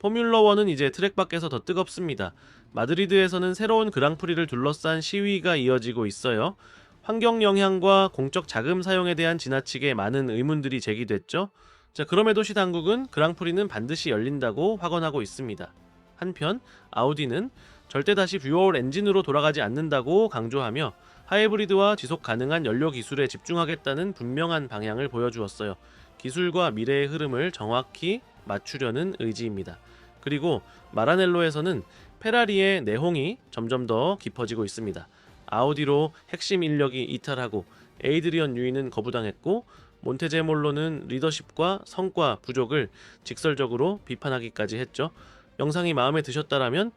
포뮬러1은 이제 트랙 밖에서 더 뜨겁습니다. 마드리드에서는 새로운 그랑프리를 둘러싼 시위가 이어지고 있어요. 환경 영향과 공적 자금 사용에 대한 지나치게 많은 의문들이 제기됐죠. 자, 그럼에도 시 당국은 그랑프리는 반드시 열린다고 확언하고 있습니다. 한편 아우디는 절대 다시 듀얼 엔진으로 돌아가지 않는다고 강조하며 하이브리드와 지속 가능한 연료 기술에 집중하겠다는 분명한 방향을 보여주었어요. 기술과 미래의 흐름을 정확히 맞추려는 의지입니다. 그리고 마라넬로에서는 페라리의 내홍이 점점 더 깊어지고 있습니다. 아우디로 핵심 인력이 이탈하고 에이드리언 유이는 거부당했고 몬테제몰로는 리더십과 성과 부족을 직설적으로 비판하기까지 했죠. 영상이 마음에 드셨다라면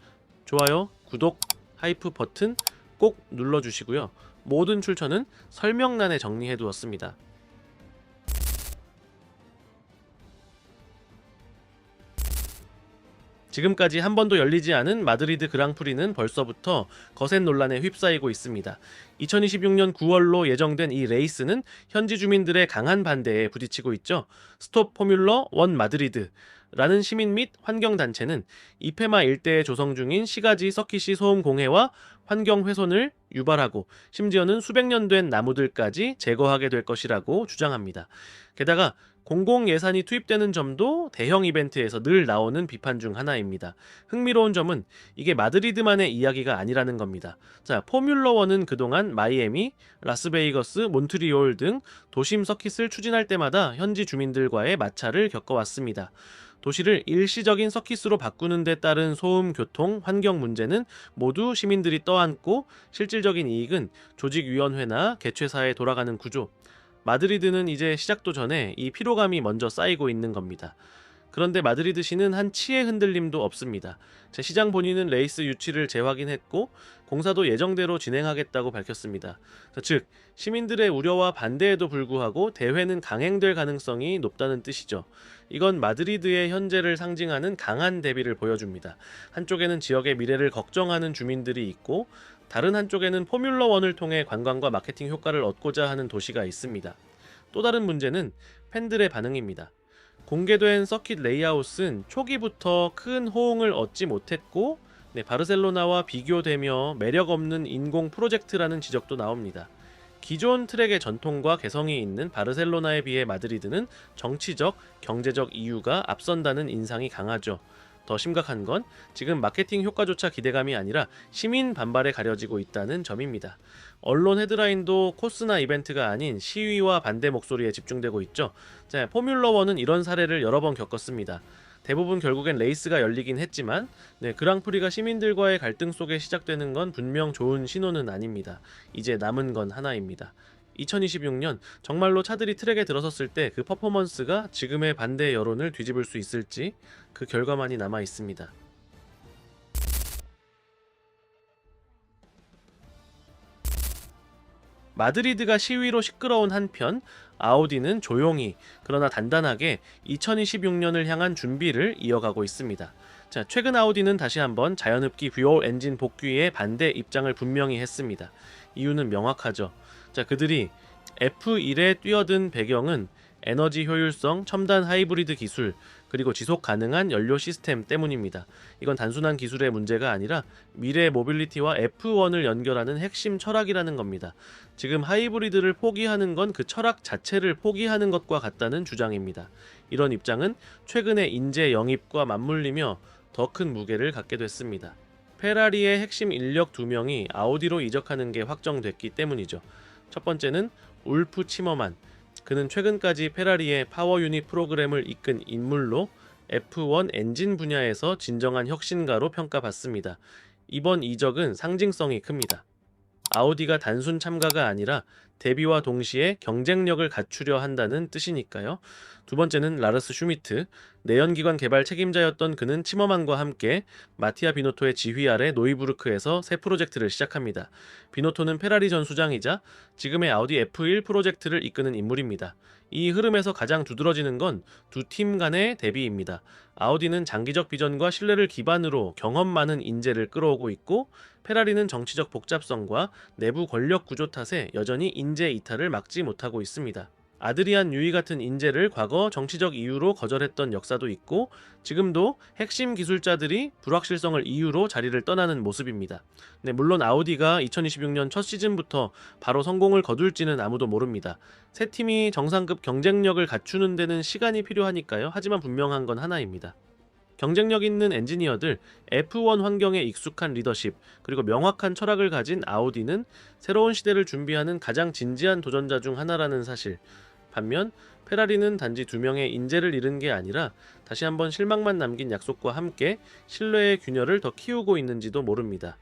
좋아요, 구독, 하이프 버튼 꼭 눌러주시고요. 모든 출처는 설명란에 정리해두었습니다. 지금까지 한 번도 열리지 않은 마드리드 그랑프리는 벌써부터 거센 논란에 휩싸이고 있습니다. 2026년 9월로 예정된 이 레이스는 현지 주민들의 강한 반대에 부딪히고 있죠. 스톱 포뮬러 1 마드리드 라는 시민 및 환경단체는 이페마 일대에 조성 중인 시가지 서킷시 소음 공해와 환경 훼손을 유발하고 심지어는 수백 년 된 나무들까지 제거하게 될 것이라고 주장합니다. 게다가 공공 예산이 투입되는 점도 대형 이벤트에서 늘 나오는 비판 중 하나입니다. 흥미로운 점은 이게 마드리드만의 이야기가 아니라는 겁니다. 자, 포뮬러1은 그동안 마이애미, 라스베이거스, 몬트리올 등 도심 서킷을 추진할 때마다 현지 주민들과의 마찰을 겪어왔습니다. 도시를 일시적인 서킷으로 바꾸는 데 따른 소음, 교통, 환경 문제는 모두 시민들이 떠안고 실질적인 이익은 조직위원회나 개최사에 돌아가는 구조. 마드리드는 이제 시작도 전에 이 피로감이 먼저 쌓이고 있는 겁니다. 그런데 마드리드시는 한 치의 흔들림도 없습니다. 시장 본인은 레이스 유치를 재확인했고 공사도 예정대로 진행하겠다고 밝혔습니다. 즉 시민들의 우려와 반대에도 불구하고 대회는 강행될 가능성이 높다는 뜻이죠. 이건 마드리드의 현재를 상징하는 강한 대비를 보여줍니다. 한쪽에는 지역의 미래를 걱정하는 주민들이 있고 다른 한쪽에는 포뮬러1을 통해 관광과 마케팅 효과를 얻고자 하는 도시가 있습니다. 또 다른 문제는 팬들의 반응입니다. 공개된 서킷 레이아웃은 초기부터 큰 호응을 얻지 못했고 바르셀로나와 비교되며 매력 없는 인공 프로젝트라는 지적도 나옵니다. 기존 트랙의 전통과 개성이 있는 바르셀로나에 비해 마드리드는 정치적, 경제적 이유가 앞선다는 인상이 강하죠. 더 심각한 건 지금 마케팅 효과조차 기대감이 아니라 시민 반발에 가려지고 있다는 점입니다. 언론 헤드라인도 코스나 이벤트가 아닌 시위와 반대 목소리에 집중되고 있죠. 자, 포뮬러1은 이런 사례를 여러 번 겪었습니다. 대부분 결국엔 레이스가 열리긴 했지만 그랑프리가 시민들과의 갈등 속에 시작되는 건 분명 좋은 신호는 아닙니다. 이제 남은 건 하나입니다. 2026년 정말로 차들이 트랙에 들어섰을 때 그 퍼포먼스가 지금의 반대 여론을 뒤집을 수 있을지 그 결과만이 남아 있습니다. 마드리드가 시위로 시끄러운 한편 아우디는 조용히 그러나 단단하게 2026년을 향한 준비를 이어가고 있습니다. 자, 최근 아우디는 다시 한번 자연흡기 듀얼 엔진 복귀에 반대 입장을 분명히 했습니다. 이유는 명확하죠. 자, 그들이 F1에 뛰어든 배경은 에너지 효율성, 첨단 하이브리드 기술, 그리고 지속 가능한 연료 시스템 때문입니다. 이건 단순한 기술의 문제가 아니라 미래 모빌리티와 F1을 연결하는 핵심 철학이라는 겁니다. 지금 하이브리드를 포기하는 건 그 철학 자체를 포기하는 것과 같다는 주장입니다. 이런 입장은 최근의 인재 영입과 맞물리며 더 큰 무게를 갖게 됐습니다. 페라리의 핵심 인력 2명이 아우디로 이적하는 게 확정됐기 때문이죠. 첫 번째는 울프 치머만. 그는 최근까지 페라리의 파워 유닛 프로그램을 이끈 인물로 F1 엔진 분야에서 진정한 혁신가로 평가받습니다. 이번 이적은 상징성이 큽니다. 아우디가 단순 참가가 아니라 데뷔와 동시에 경쟁력을 갖추려 한다는 뜻이니까요. 두 번째는 라르스 슈미트. 내연기관 개발 책임자였던 그는 치머만과 함께 마티아 비노토의 지휘 아래 노이부르크에서 새 프로젝트를 시작합니다. 비노토는 페라리 전 수장이자 지금의 아우디 F1 프로젝트를 이끄는 인물입니다. 이 흐름에서 가장 두드러지는 건 두 팀 간의 대비입니다. 아우디는 장기적 비전과 신뢰를 기반으로 경험 많은 인재를 끌어오고 있고 페라리는 정치적 복잡성과 내부 권력 구조 탓에 여전히 인재 이탈을 막지 못하고 있습니다. 아드리안 뉴이 같은 인재를 과거 정치적 이유로 거절했던 역사도 있고 지금도 핵심 기술자들이 불확실성을 이유로 자리를 떠나는 모습입니다. 네, 물론 아우디가 2026년 첫 시즌부터 바로 성공을 거둘지는 아무도 모릅니다. 세 팀이 정상급 경쟁력을 갖추는 데는 시간이 필요하니까요. 하지만 분명한 건 하나입니다. 경쟁력 있는 엔지니어들, F1 환경에 익숙한 리더십, 그리고 명확한 철학을 가진 아우디는 새로운 시대를 준비하는 가장 진지한 도전자 중 하나라는 사실. 반면 페라리는 단지 2명의 인재를 잃은 게 아니라 다시 한번 실망만 남긴 약속과 함께 신뢰의 균열을 더 키우고 있는지도 모릅니다.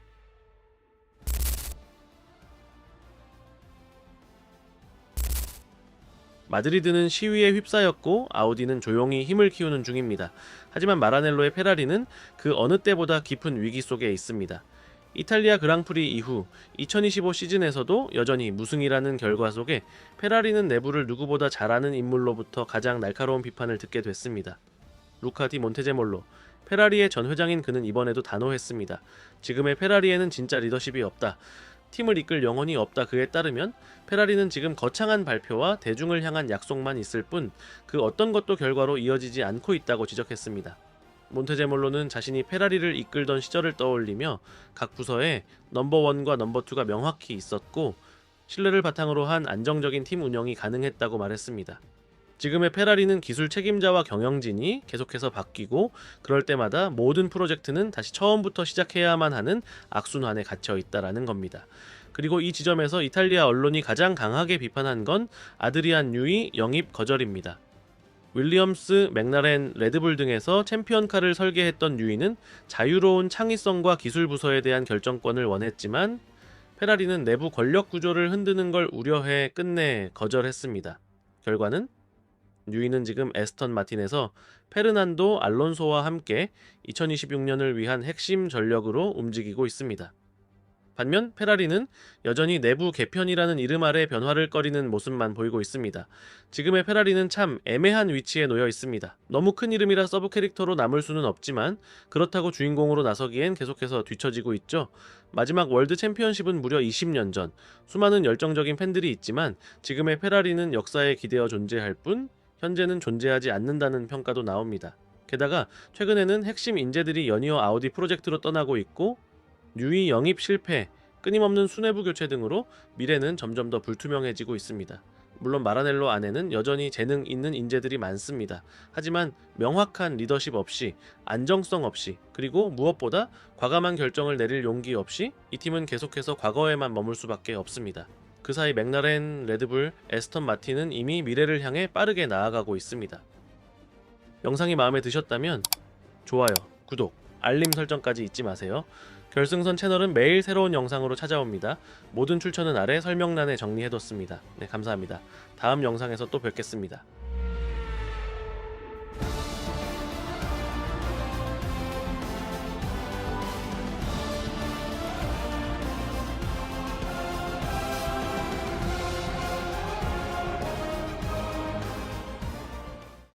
마드리드는 시위에 휩싸였고 아우디는 조용히 힘을 키우는 중입니다. 하지만 마라넬로의 페라리는 그 어느 때보다 깊은 위기 속에 있습니다. 이탈리아 그랑프리 이후 2025 시즌에서도 여전히 무승이라는 결과 속에 페라리는 내부를 누구보다 잘 아는 인물로부터 가장 날카로운 비판을 듣게 됐습니다. 루카 디 몬테제몰로, 페라리의 전 회장인 그는 이번에도 단호했습니다. 지금의 페라리에는 진짜 리더십이 없다. 팀을 이끌 영혼이 없다. 그에 따르면 페라리는 지금 거창한 발표와 대중을 향한 약속만 있을 뿐 그 어떤 것도 결과로 이어지지 않고 있다고 지적했습니다. 몬테제몰로는 자신이 페라리를 이끌던 시절을 떠올리며 각 부서에 넘버1과 넘버2가 명확히 있었고 신뢰를 바탕으로 한 안정적인 팀 운영이 가능했다고 말했습니다. 지금의 페라리는 기술 책임자와 경영진이 계속해서 바뀌고 그럴 때마다 모든 프로젝트는 다시 처음부터 시작해야만 하는 악순환에 갇혀 있다라는 겁니다. 그리고 이 지점에서 이탈리아 언론이 가장 강하게 비판한 건 아드리안 뉴이 영입 거절입니다. 윌리엄스, 맥라렌, 레드불 등에서 챔피언카를 설계했던 뉴이는 자유로운 창의성과 기술 부서에 대한 결정권을 원했지만 페라리는 내부 권력 구조를 흔드는 걸 우려해 끝내 거절했습니다. 결과는 뉴이는 지금 에스턴 마틴에서 페르난도 알론소와 함께 2026년을 위한 핵심 전력으로 움직이고 있습니다. 반면 페라리는 여전히 내부 개편이라는 이름 아래 변화를 꺼리는 모습만 보이고 있습니다. 지금의 페라리는 참 애매한 위치에 놓여 있습니다. 너무 큰 이름이라 서브 캐릭터로 남을 수는 없지만 그렇다고 주인공으로 나서기엔 계속해서 뒤처지고 있죠. 마지막 월드 챔피언십은 무려 20년 전. 수많은 열정적인 팬들이 있지만 지금의 페라리는 역사에 기대어 존재할 뿐 현재는 존재하지 않는다는 평가도 나옵니다. 게다가 최근에는 핵심 인재들이 연이어 아우디 프로젝트로 떠나고 있고 뉴이 영입 실패, 끊임없는 수뇌부 교체 등으로 미래는 점점 더 불투명해지고 있습니다. 물론 마라넬로 안에는 여전히 재능 있는 인재들이 많습니다. 하지만 명확한 리더십 없이, 안정성 없이, 그리고 무엇보다 과감한 결정을 내릴 용기 없이 이 팀은 계속해서 과거에만 머물 수밖에 없습니다. 그 사이 맥라렌, 레드불, 에스턴 마틴은 이미 미래를 향해 빠르게 나아가고 있습니다. 영상이 마음에 드셨다면 좋아요, 구독, 알림 설정까지 잊지 마세요. 결승선 채널은 매일 새로운 영상으로 찾아옵니다. 모든 출처는 아래 설명란에 정리해뒀습니다. 네, 감사합니다. 다음 영상에서 또 뵙겠습니다.